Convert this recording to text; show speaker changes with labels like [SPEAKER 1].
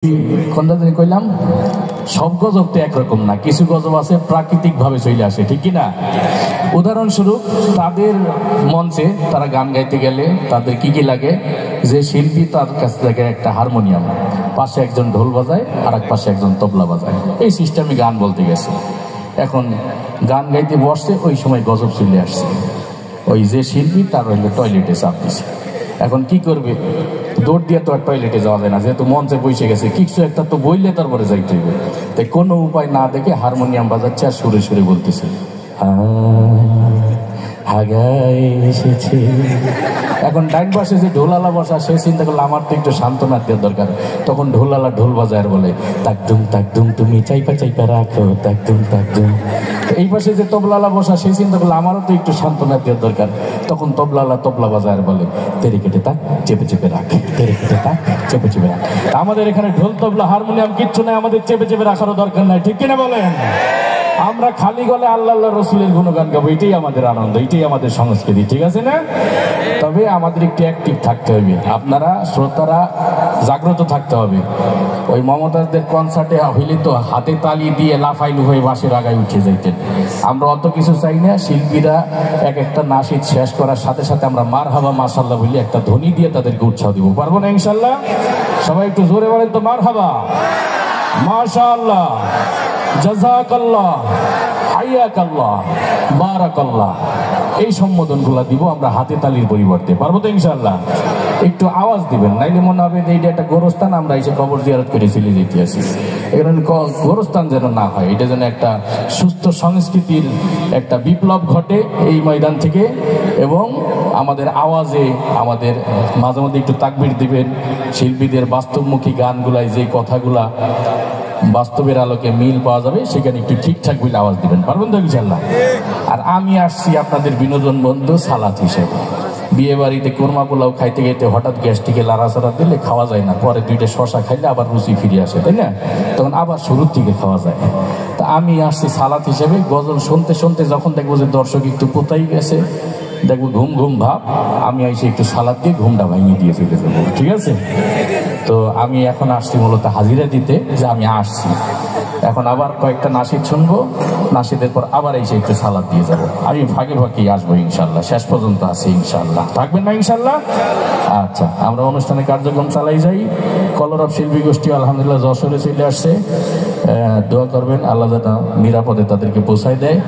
[SPEAKER 1] কইলাম সব গজব তো একরকম না, কিছু গজব আছে প্রাকৃতিক ভাবে চলে আসে, ঠিক কিনা? উদাহরণস্বরূপ তাদের মঞ্চে তারা গান গাইতে গেলে তাদের কি কি লাগে, যে শিল্পী তার কাছে লাগে একটা হারমোনিয়াম, পাশে একজন ঢোল বাজায় আর এক পাশে একজন তবলা বাজায়, এই সিস্টেমে গান বলতে গেছে। এখন গান গাইতে বসছে, ওই সময় গজব চলে আসছে, ওই যে শিল্পী তার হইলে টয়লেটে চাপ দিছে। এখন কি করবে? দৌড় দিয়ে তো আর টয়লেটে যাওয়া যায় না, যেহেতু মঞ্চে বসে গেছে, কিছু একটা তো বইলে তারপরে যাইতে হবে। তাই কোনো উপায় না দেখে হারমোনিয়াম বাজাচ্ছে আর সুরে সুরে বলতেছে, হাগায় এসেছে। এখন ডাইন পাশে যে ঢোলালা বসা, সে চিন্তা করলো আমার তো একটু সান্ত্বনা দেওয়ার দরকার, তখন ঢোলালা ঢোল বাজায় আর বলে, তাকদুম তুমি চাইপা চাইপা রাখো, তাকদুম। এই পাশে যে তবলালা বসা, সে চিন্তা করলো আমারও তো একটু সান্ত্বনা দেওয়ার দরকার, তখন তবলালা তবলা বাজায় আর বলে, তেরে কেটে তাক চেপে চেপে রাখ, তেরে কেটে তাক চেপে চেপে রাখ। আমাদের এখানে ঢোল তবলা হারমোনিয়াম কিচ্ছু নাই, আমাদের চেপে চেপে রাখারও দরকার নাই, ঠিক কিনা বলেন? আমরা খালি গলে আল্লাহ আল্লাহ রসুলের গুণগান গাবো, এটাই আমাদের আনন্দ, এটাই আমাদের সংস্কৃতি, ঠিক আছে না? তবে আমাদের একটু অ্যাক্টিভ থাকতে হবে, আপনারা শ্রোতারা জাগ্রত থাকতে হবে। ওই মমতাজদের কনসার্টে হইলে তো হাতে তালি দিয়ে লাফাই লুফাই বাঁশের আগায় উঠে যাইতেন। আমরা অত কিছু চাই না, শিল্পীরা এক একটা নাশিদ শেষ করার সাথে সাথে আমরা মারহাবা মাশাআল্লাহ বলি একটা ধ্বনি দিয়ে তাদেরকে উৎসাহ দিব, পারবো না ইনশাল্লাহ? সবাই একটু জোরে বলেন তো, মারহাবা, মাশাআল্লাহ, জাযাকাল্লাহ, হাইয়াকাল্লাহ, বারাকাল্লাহ, এই সম্বোধনগুলো দিব আমরা হাতে তালির পরিবর্তে, পারবো তো ইনশাআল্লাহ? একটু আওয়াজ দিবেন, নাইলে মনে হবে যে এইটা একটা গোরস্থান, আমরা এসে কবর জিয়ারত করে চলে যেতে আসি। এখানে গোরস্থান যেন না হয়, এটা যেন একটা সুস্থ সংস্কৃতির একটা বিপ্লব ঘটে এই ময়দান থেকে। এবং আমাদের আওয়াজে আমাদের মাঝে মধ্যে একটু তাকবীর দিবেন, শিল্পীদের বাস্তবমুখী গানগুলায় যে কথাগুলা বাস্তবের আলোকে মিল পাওয়া যাবে, সেখানে একটু ঠিকঠাক বলে আওয়াজ দিবেন, পারবেন তো ইনশাআল্লাহ? আর আমি আসছি আপনাদের বিনোদন বন্ধু সালাত হিসেবে। বিয়ে বাড়িতে কোরমা পোলাও খাইতে খাইতে হঠাৎ গ্যাস্ট্রিকে লাড়াচাড়া দিলে খাওয়া যায় না, পরে দুইটা শশা খাইলে আবার রুচি ফিরে আসে, তাই না? তখন আবার শুরুর থেকে খাওয়া যায়। তা আমি আসছি সালাত হিসেবে, গজল শুনতে শুনতে যখন দেখবো যে দর্শক একটু কোথায় গেছে, দেখবো ঘুম ঘুম ভাব, আমি এসে একটু সালাদ দিয়ে ঘুমটা ভাঙিয়ে দিয়ে চলে যাবো, ঠিক আছে? তো আমি এখন আসছি মূলত হাজিরা দিতে, যে আমি আসছি, এখন আবার কয়েকটা নাশিদ শুনবো, নাশিদের পর আবার এসে একটু সালাদ দিয়ে যাবো। আমি ফাঁকে ফাঁকেই আসবো ইনশাল্লাহ, শেষ পর্যন্ত আসি ইনশাল্লাহ, থাকবেন না ইনশাল্লাহ? আচ্ছা, আমরা অনুষ্ঠানে কার্যক্রম চালাই যাই। কলরব শিল্পী গোষ্ঠী আলহামদুলিল্লাহ যশোরে চলে আসছে, দোয়া করবেন আল্লাহ যেন নিরাপদে তাদেরকে পৌঁছায় দেয়।